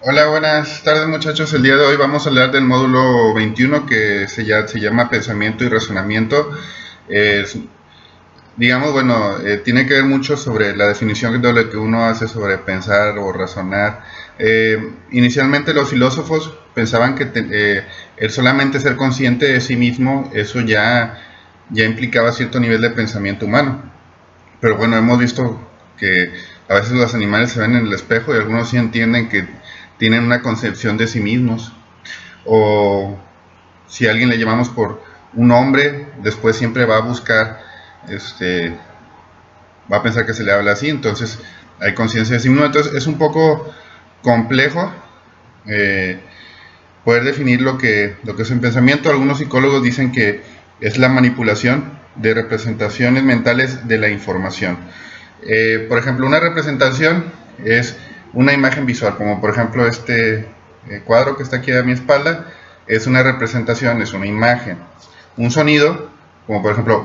Hola, buenas tardes muchachos. El día de hoy vamos a hablar del módulo 21 que se llama Pensamiento y Razonamiento. Es, digamos, bueno, tiene que ver mucho sobre la definición de lo que uno hace sobre pensar o razonar. Inicialmente los filósofos pensaban que el solamente ser consciente de sí mismo, eso ya implicaba cierto nivel de pensamiento humano. Pero bueno, hemos visto que a veces los animales se ven en el espejo y algunos sí entienden que tienen una concepción de sí mismos. O si a alguien le llamamos por un nombre, después siempre va a buscar, este, va a pensar que se le habla así, entonces hay conciencia de sí mismo. Entonces es un poco complejo eh, poder definir lo que es un pensamiento. Algunos psicólogos dicen que es la manipulación de representaciones mentales de la información. Por ejemplo, una representación es una imagen visual, como por ejemplo este cuadro que está aquí a mi espalda, es una representación, es una imagen. Un sonido, como por ejemplo,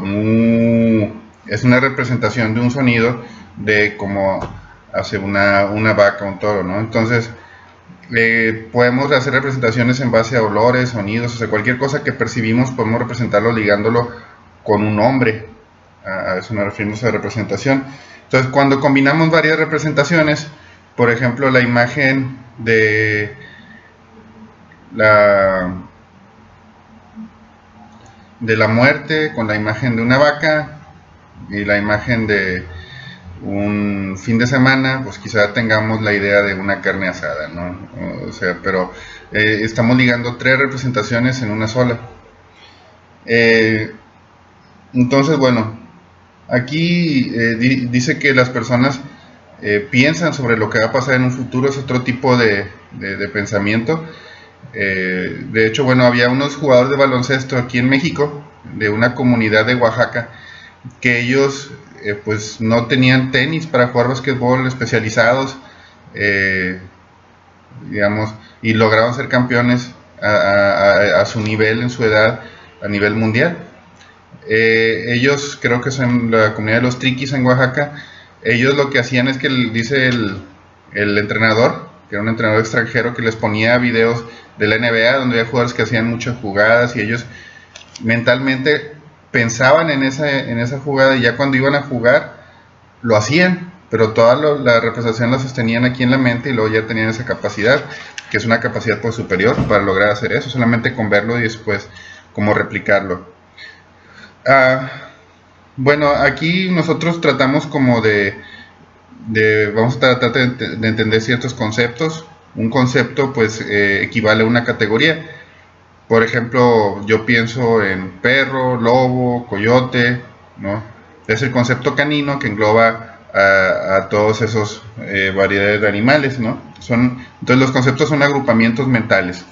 es una representación de un sonido de cómo hace una vaca, un toro, ¿no? Entonces, podemos hacer representaciones en base a olores, sonidos, o sea, cualquier cosa que percibimos podemos representarlo ligándolo con un nombre. A eso me refiero a representación. Entonces, cuando combinamos varias representaciones, por ejemplo, la imagen la, de la muerte con la imagen de una vaca y la imagen de un fin de semana, pues quizá tengamos la idea de una carne asada, ¿no? O sea, pero estamos ligando tres representaciones en una sola. Eh, entonces, bueno, aquí dice que las personas piensan sobre lo que va a pasar en un futuro, es otro tipo de pensamiento. De hecho, bueno, había unos jugadores de baloncesto aquí en México, de una comunidad de Oaxaca, que ellos pues no tenían tenis para jugar basquetbol especializados, eh, digamos, y lograron ser campeones a su nivel, en su edad, a nivel mundial. Ellos, creo que son la comunidad de los Triquis en Oaxaca, ellos lo que hacían es que dice el entrenador, que era un entrenador extranjero, que les ponía videos de la NBA donde había jugadores que hacían muchas jugadas y ellos mentalmente pensaban en esa jugada y ya cuando iban a jugar lo hacían, pero toda la representación la sostenían aquí en la mente y luego ya tenían esa capacidad, que es una capacidad pues superior para lograr hacer eso, solamente con verlo y después como replicarlo. Ah, bueno, aquí nosotros tratamos como vamos a tratar de entender ciertos conceptos. Un concepto pues equivale a una categoría. Por ejemplo, yo pienso en perro, lobo, coyote, ¿no? Es el concepto canino que engloba a todos esos variedades de animales, ¿no? Entonces los conceptos son agrupamientos mentales.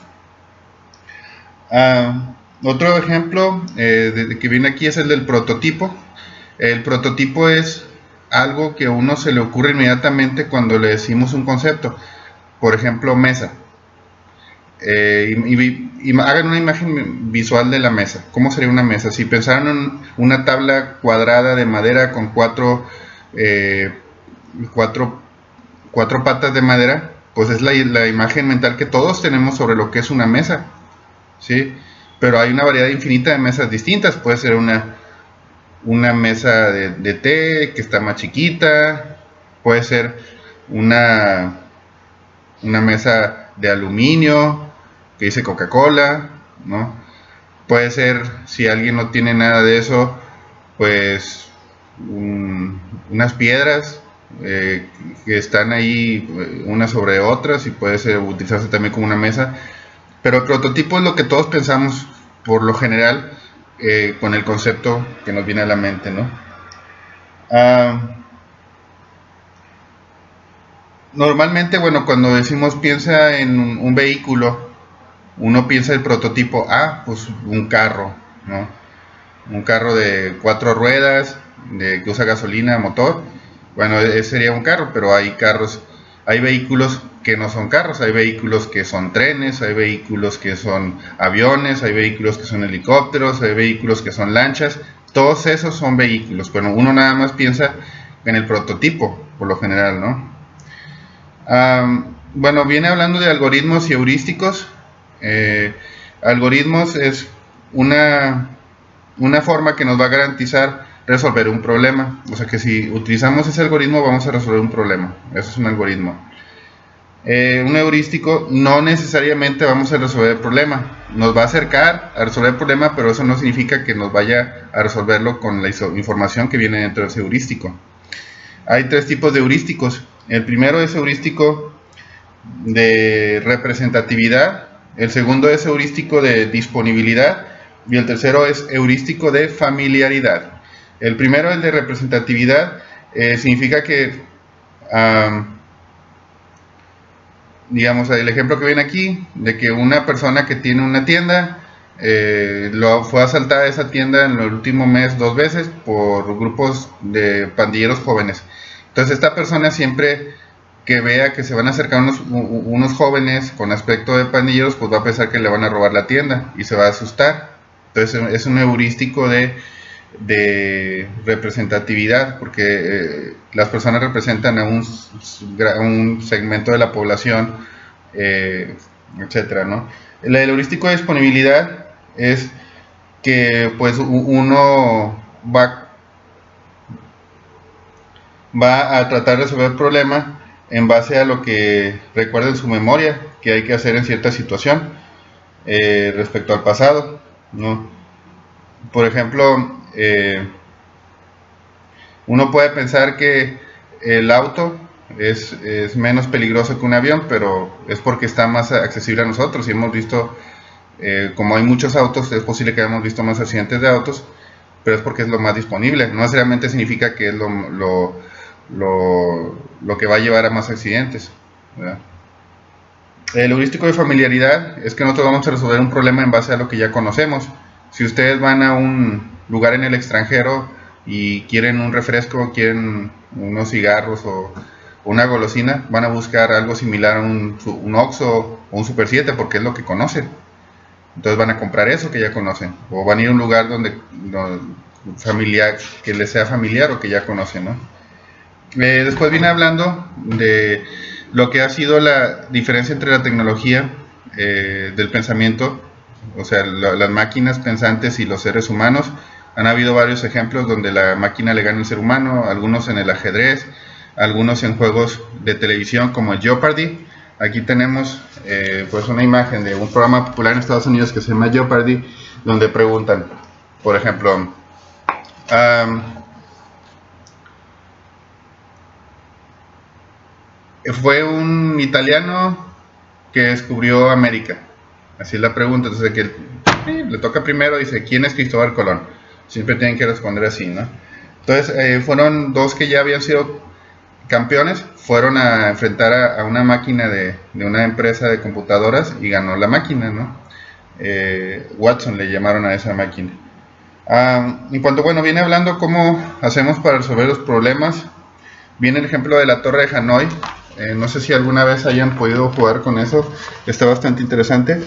Otro ejemplo que viene aquí es el del prototipo. El prototipo es algo que a uno se le ocurre inmediatamente cuando le decimos un concepto. Por ejemplo, mesa. Y hagan una imagen visual de la mesa. ¿Cómo sería una mesa? Si pensaran en una tabla cuadrada de madera con eh, cuatro, cuatro patas de madera, pues es la imagen mental que todos tenemos sobre lo que es una mesa, ¿sí? Pero hay una variedad infinita de mesas distintas. Puede ser una mesa de té que está más chiquita, puede ser una, una mesa de aluminio que dice Coca-Cola, ¿no? Puede ser, si alguien no tiene nada de eso, pues unas piedras que están ahí unas sobre otras y puede ser utilizarse también como una mesa. Pero el prototipo es lo que todos pensamos por lo general con el concepto que nos viene a la mente, ¿no? Ah, Normalmente, bueno, cuando decimos piensa en un vehículo, uno piensa el prototipo, pues un carro, ¿no? Un carro de cuatro ruedas, que usa gasolina, motor. Bueno, ese sería un carro, pero hay carros, hay vehículos que no son carros, hay vehículos que son trenes, hay vehículos que son aviones, hay vehículos que son helicópteros, hay vehículos que son lanchas, todos esos son vehículos. Bueno, uno nada más piensa en el prototipo, por lo general, ¿no? Bueno, viene hablando de algoritmos y heurísticos. Eh, Algoritmos es una, una forma que nos va a garantizar resolver un problema. O sea que si utilizamos ese algoritmo vamos a resolver un problema. Eso es un algoritmo. Un heurístico no necesariamente vamos a resolver el problema. Nos va a acercar a resolver el problema, pero eso no significa que nos vaya a resolverlo con la información que viene dentro de ese heurístico. Hay tres tipos de heurísticos. El primero es heurístico de representatividad, el segundo es heurístico de disponibilidad y el tercero es heurístico de familiaridad. El primero, el de representatividad, significa que, digamos, el ejemplo que viene aquí, de que una persona que tiene una tienda, fue asaltada esa tienda en el último mes 2 veces por grupos de pandilleros jóvenes. Entonces esta persona siempre que vea que se van a acercar unos jóvenes con aspecto de pandilleros, pues va a pensar que le van a robar la tienda y se va a asustar. Entonces es un heurístico de representatividad, porque las personas representan a un segmento de la población, etcétera, ¿no? El heurístico de disponibilidad es que pues uno va a tratar de resolver el problema en base a lo que recuerda en su memoria que hay que hacer en cierta situación, respecto al pasado, ¿no? Por ejemplo, uno puede pensar que el auto es menos peligroso que un avión, pero es porque está más accesible a nosotros. Y hemos visto, como hay muchos autos, es posible que hayamos visto más accidentes de autos, pero es porque es lo más disponible. No necesariamente significa que es lo que va a llevar a más accidentes, ¿verdad? El heurístico de familiaridad es que nosotros vamos a resolver un problema en base a lo que ya conocemos. Si ustedes van a un lugar en el extranjero y quieren un refresco, quieren unos cigarros o una golosina, van a buscar algo similar a un Oxxo o un Super 7 porque es lo que conocen. Entonces van a comprar eso que ya conocen, o van a ir a un lugar donde familiar, que les sea familiar o que ya conocen, ¿no? Después viene hablando de lo que ha sido la diferencia entre la tecnología, del pensamiento, o sea, las máquinas pensantes y los seres humanos. Han habido varios ejemplos donde la máquina le gana al ser humano, algunos en el ajedrez, algunos en juegos de televisión como el Jeopardy. Aquí tenemos pues una imagen de un programa popular en Estados Unidos que se llama Jeopardy, donde preguntan, por ejemplo, fue un italiano que descubrió América. Así es la pregunta. Entonces, que le toca primero, dice, ¿quién es Cristóbal Colón? Siempre tienen que responder así, ¿no? Entonces, fueron dos que ya habían sido campeones, fueron a enfrentar a una máquina de una empresa de computadoras y ganó la máquina, ¿no? Watson le llamaron a esa máquina. En cuanto, bueno, viene hablando cómo hacemos para resolver los problemas. Viene el ejemplo de la Torre de Hanoi. No sé si alguna vez hayan podido jugar con eso. Está bastante interesante.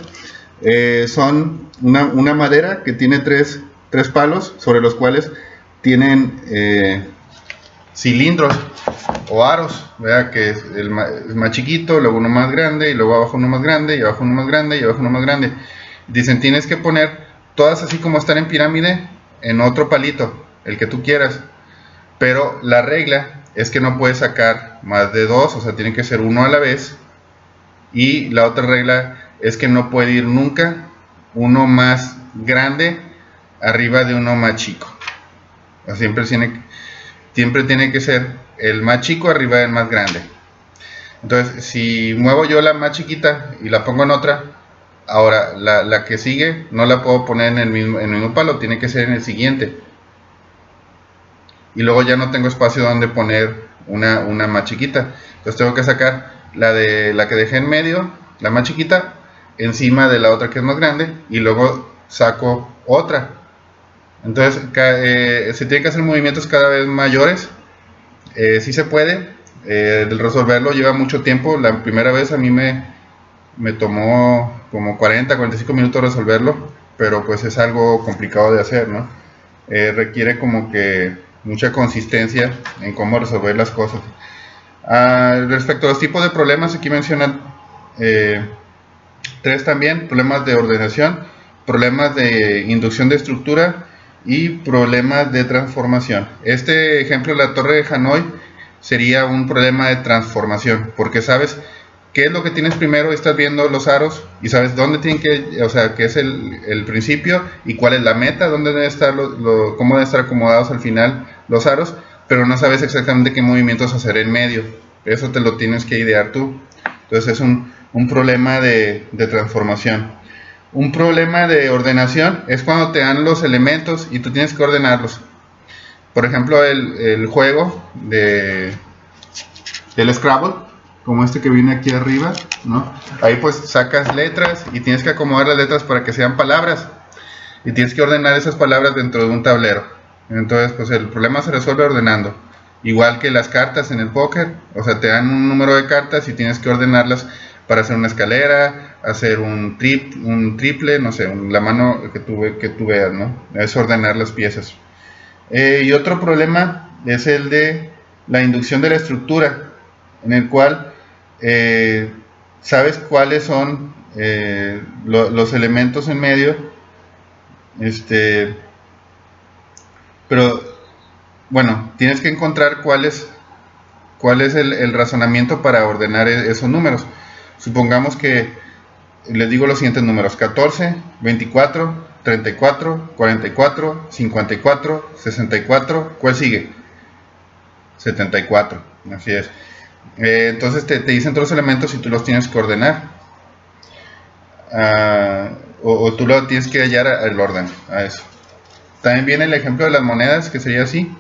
Son una madera que tiene tres palos sobre los cuales tienen cilindros o aros, ¿verdad? Que es el más chiquito, luego uno más grande, y luego abajo uno más grande, y abajo uno más grande, y abajo uno más grande. Dicen, tienes que poner todas así como están en pirámide en otro palito, el que tú quieras. Pero la regla es que no puedes sacar más de dos, o sea, tiene que ser uno a la vez. Y la otra regla es que no puede ir nunca uno más grande arriba de uno más chico. O sea, siempre tiene que ser el más chico arriba del más grande. Entonces, si muevo yo la más chiquita y la pongo en otra, ahora la que sigue no la puedo poner en el mismo palo, tiene que ser en el siguiente. Y luego ya no tengo espacio donde poner una más chiquita. Entonces tengo que sacar la que dejé en medio, la más chiquita, encima de la otra que es más grande, y luego saco otra. Entonces se tienen que hacer movimientos cada vez mayores. Sí se puede. Resolverlo lleva mucho tiempo. La primera vez a mí me tomó como 40-45 minutos resolverlo, pero pues es algo complicado de hacer, ¿no? Requiere como que mucha consistencia en cómo resolver las cosas. Respecto a los tipos de problemas, aquí mencionan 3 también: problemas de ordenación, problemas de inducción de estructura y problemas de transformación. Este ejemplo de la torre de Hanoi sería un problema de transformación, porque sabes qué es lo que tienes primero, estás viendo los aros y sabes dónde tienen que, o sea, qué es el principio y cuál es la meta, dónde deben estar cómo deben estar acomodados al final los aros, pero no sabes exactamente qué movimientos hacer en medio. Eso te lo tienes que idear tú. Entonces es un problema de transformación. Un problema de ordenación es cuando te dan los elementos y tú tienes que ordenarlos. Por ejemplo, el juego del Scrabble, como este que viene aquí arriba, ¿no? Ahí pues sacas letras y tienes que acomodar las letras para que sean palabras y tienes que ordenar esas palabras dentro de un tablero. Entonces pues el problema se resuelve ordenando, igual que las cartas en el póker. O sea, te dan un número de cartas y tienes que ordenarlas para hacer una escalera, hacer un triple, no sé, la mano que tú veas, ¿no? Es ordenar las piezas. Y otro problema es el de la inducción de la estructura, en el cual sabes cuáles son los elementos en medio, pero bueno, tienes que encontrar cuál es el razonamiento para ordenar esos números. Supongamos que les digo los siguientes números: 14, 24, 34, 44, 54, 64. ¿Cuál sigue? 74. Así es. Entonces te dicen todos los elementos y tú los tienes que ordenar. O tú lo tienes que hallar el orden a eso. También viene el ejemplo de las monedas, que sería así,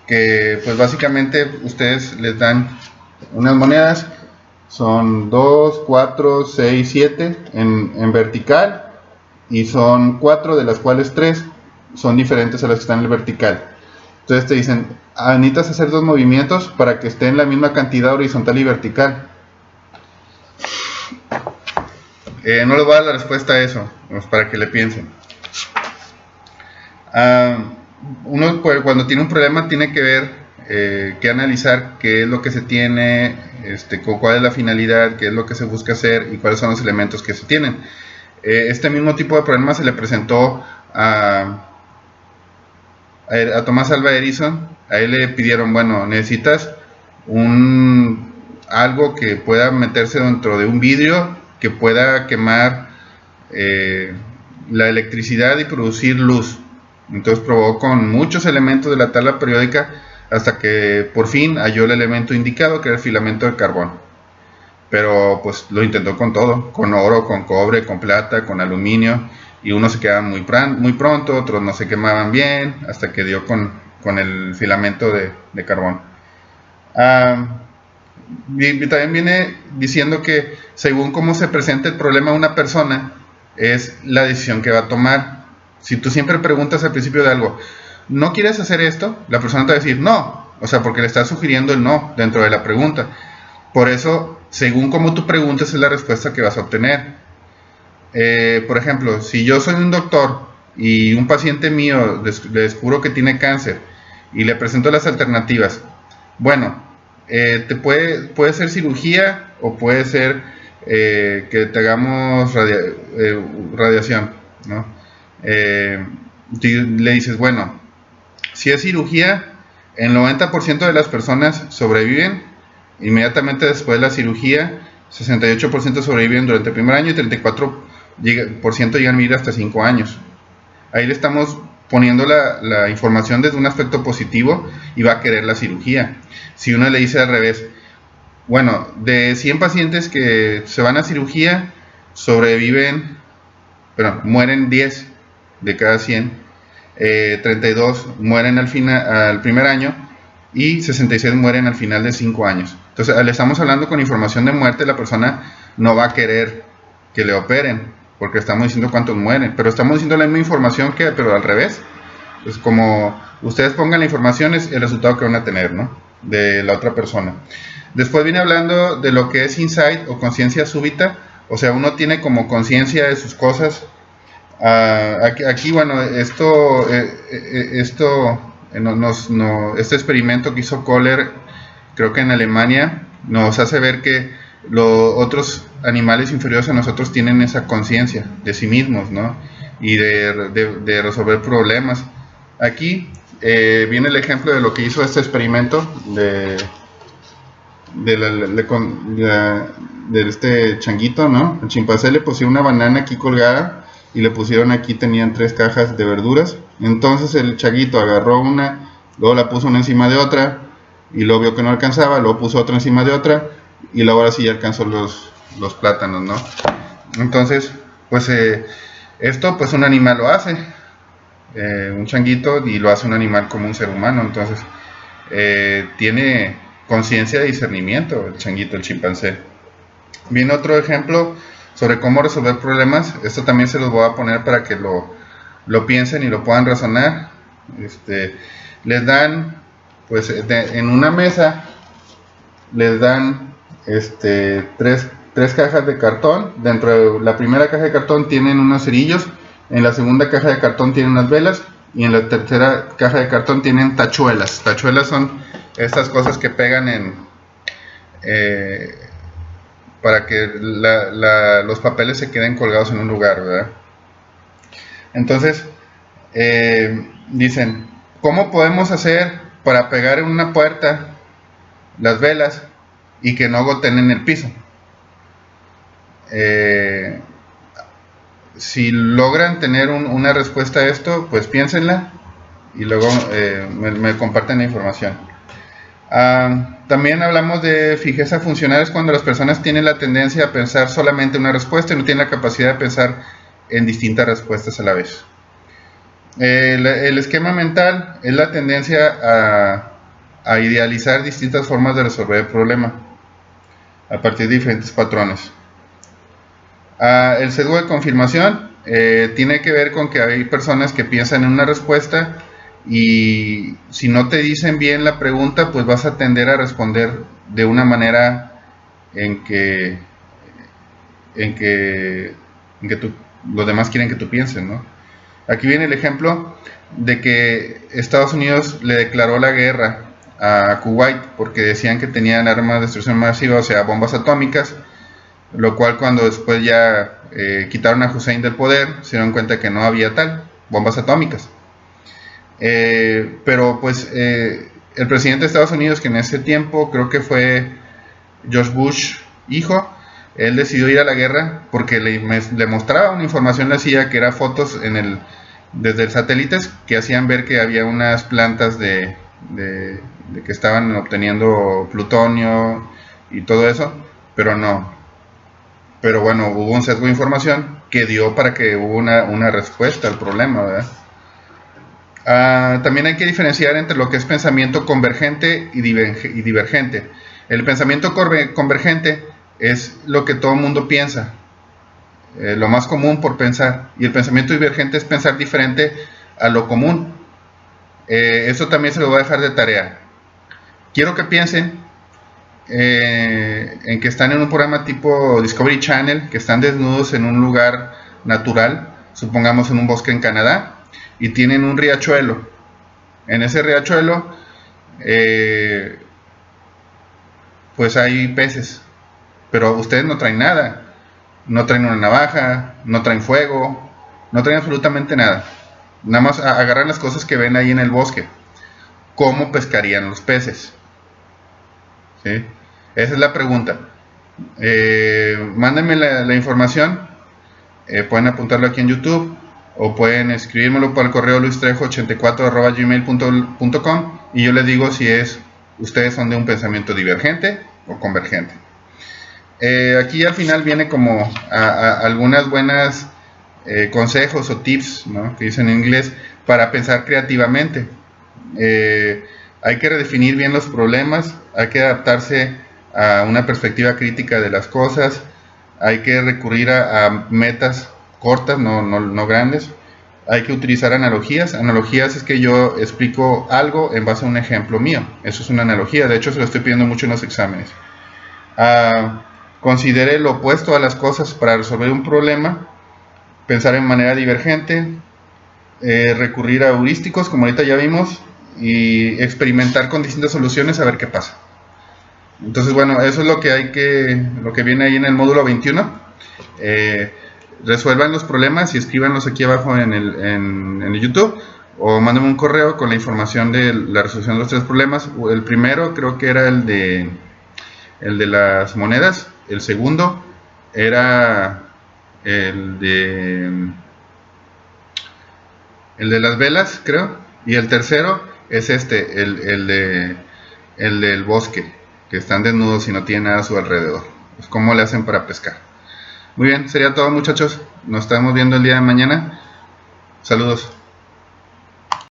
que pues básicamente ustedes les dan unas monedas, son 2, 4, 6, 7 en vertical, y son 4 de las cuales 3 son diferentes a las que están en el vertical. Entonces te dicen, necesitas hacer 2 movimientos para que estén la misma cantidad horizontal y vertical. No les voy a dar la respuesta a eso, pues para que le piensen. Uno cuando tiene un problema tiene que ver, que analizar qué es lo que se tiene, cuál es la finalidad, qué es lo que se busca hacer y cuáles son los elementos que se tienen. Este mismo tipo de problema se le presentó a Thomas Alva Edison. A él le pidieron, bueno, necesitas algo que pueda meterse dentro de un vidrio, que pueda quemar la electricidad y producir luz. Entonces probó con muchos elementos de la tabla periódica hasta que por fin halló el elemento indicado, que era el filamento de carbón. Pero pues lo intentó con todo, con oro, con cobre, con plata, con aluminio, y unos se quedaban muy pronto, otros no se quemaban bien, hasta que dio con el filamento de carbón. Y también viene diciendo que según cómo se presenta el problema a una persona, es la decisión que va a tomar. Si tú siempre preguntas al principio de algo, ¿no quieres hacer esto?, la persona te va a decir no, o sea, porque le estás sugiriendo el no dentro de la pregunta. Por eso, según cómo tú preguntes, es la respuesta que vas a obtener. Por ejemplo, si yo soy un doctor y un paciente mío le descubro que tiene cáncer y le presento las alternativas, bueno, puede ser cirugía o puede ser que te hagamos radiación, ¿no? Le dices, bueno, si es cirugía, el 90% de las personas sobreviven inmediatamente después de la cirugía, 68% sobreviven durante el primer año y 34% llegan a vivir hasta 5 años. Ahí le estamos poniendo la información desde un aspecto positivo y va a querer la cirugía. Si uno le dice al revés, bueno, de 100 pacientes que se van a cirugía, mueren 10 de cada 100, 32 mueren al primer año y 66 mueren al final de 5 años. Entonces, le estamos hablando con información de muerte, la persona no va a querer que le operen, porque estamos diciendo cuántos mueren, pero estamos diciendo la misma información pero al revés. Pues como ustedes pongan la información, es el resultado que van a tener, ¿no?, de la otra persona. Después viene hablando de lo que es insight o conciencia súbita, o sea, uno tiene como conciencia de sus cosas. Aquí, bueno, este experimento que hizo Kohler, creo que en Alemania, nos hace ver que los otros animales inferiores a nosotros tienen esa conciencia de sí mismos, ¿no? Y de resolver problemas. Aquí viene el ejemplo de lo que hizo este experimento de este changuito, ¿no? El chimpancé le pusieron una banana aquí colgada y le pusieron aquí, tenían 3 cajas de verduras. Entonces el changuito agarró una, luego la puso una encima de otra y luego vio que no alcanzaba, luego puso otra encima de otra y luego ahora sí ya alcanzó los plátanos, ¿no? Entonces, pues esto pues un animal lo hace, un changuito, y lo hace un animal como un ser humano. Entonces tiene conciencia de discernimiento el changuito, el chimpancé. Viene otro ejemplo sobre cómo resolver problemas. Esto también se los voy a poner para que lo piensen y lo puedan razonar. Les dan, pues en una mesa, les dan tres cajas de cartón. Dentro de la primera caja de cartón tienen unos cerillos, en la segunda caja de cartón tienen unas velas, y en la tercera caja de cartón tienen tachuelas. Tachuelas son estas cosas que pegan para que los papeles se queden colgados en un lugar, ¿verdad? Entonces, dicen, ¿cómo podemos hacer para pegar en una puerta las velas y que no goten en el piso? Si logran tener una respuesta a esto, pues piénsenla y luego me comparten la información. También hablamos de fijeza funcional, es cuando las personas tienen la tendencia a pensar solamente una respuesta y no tienen la capacidad de pensar en distintas respuestas a la vez. El esquema mental es la tendencia a idealizar distintas formas de resolver el problema a partir de diferentes patrones. El sesgo de confirmación tiene que ver con que hay personas que piensan en una respuesta y si no te dicen bien la pregunta, pues vas a tender a responder de una manera en que los demás quieren que tú pienses, ¿no? Aquí viene el ejemplo de que Estados Unidos le declaró la guerra a Kuwait porque decían que tenían armas de destrucción masiva, o sea, bombas atómicas, lo cual cuando después ya quitaron a Hussein del poder, se dieron cuenta que no había tal, bombas atómicas. Pero pues el presidente de Estados Unidos, que en ese tiempo creo que fue George Bush hijo, él decidió ir a la guerra porque le mostraba una información, le hacía que era fotos desde satélites que hacían ver que había unas plantas de que estaban obteniendo plutonio y todo eso, pero no. Pero bueno, hubo un sesgo de información que dio para que hubo una respuesta al problema, ¿verdad? También hay que diferenciar entre lo que es pensamiento convergente y divergente. El pensamiento convergente es lo que todo el mundo piensa, lo más común por pensar, y el pensamiento divergente es pensar diferente a lo común. Eso también se lo voy a dejar de tarea. Quiero que piensen en que están en un programa tipo Discovery Channel, que están desnudos en un lugar natural, supongamos en un bosque en Canadá, y tienen un riachuelo. En ese riachuelo pues hay peces, pero ustedes no traen nada, no traen una navaja, no traen fuego, no traen absolutamente nada, nada más agarran las cosas que ven ahí en el bosque. ¿Cómo pescarían los peces? ¿Sí? Esa es la pregunta. Mándenme la información, pueden apuntarlo aquí en YouTube o pueden escribírmelo por el correo luistrejo84@gmail.com y yo les digo si ustedes son de un pensamiento divergente o convergente. Aquí al final viene como algunas buenas consejos o tips, ¿no?, que dicen en inglés, para pensar creativamente. Hay que redefinir bien los problemas, hay que adaptarse a una perspectiva crítica de las cosas, hay que recurrir a metas cortas, no grandes. Hay que utilizar analogías. Analogías es que yo explico algo en base a un ejemplo mío. Eso es una analogía. De hecho, se lo estoy pidiendo mucho en los exámenes. Considere lo opuesto a las cosas para resolver un problema. Pensar en manera divergente. Recurrir a heurísticos, como ahorita ya vimos. Y experimentar con distintas soluciones a ver qué pasa. Entonces, bueno, eso es lo que viene ahí en el módulo 21. Resuelvan los problemas y escríbanlos aquí abajo en el YouTube, o mándenme un correo con la información de la resolución de los 3 problemas. El primero creo que era el de las monedas. El segundo era el de las velas, creo. Y el tercero es el del bosque, que están desnudos y no tienen nada a su alrededor. Pues, ¿cómo le hacen para pescar? Muy bien, sería todo, muchachos. Nos estamos viendo el día de mañana. Saludos.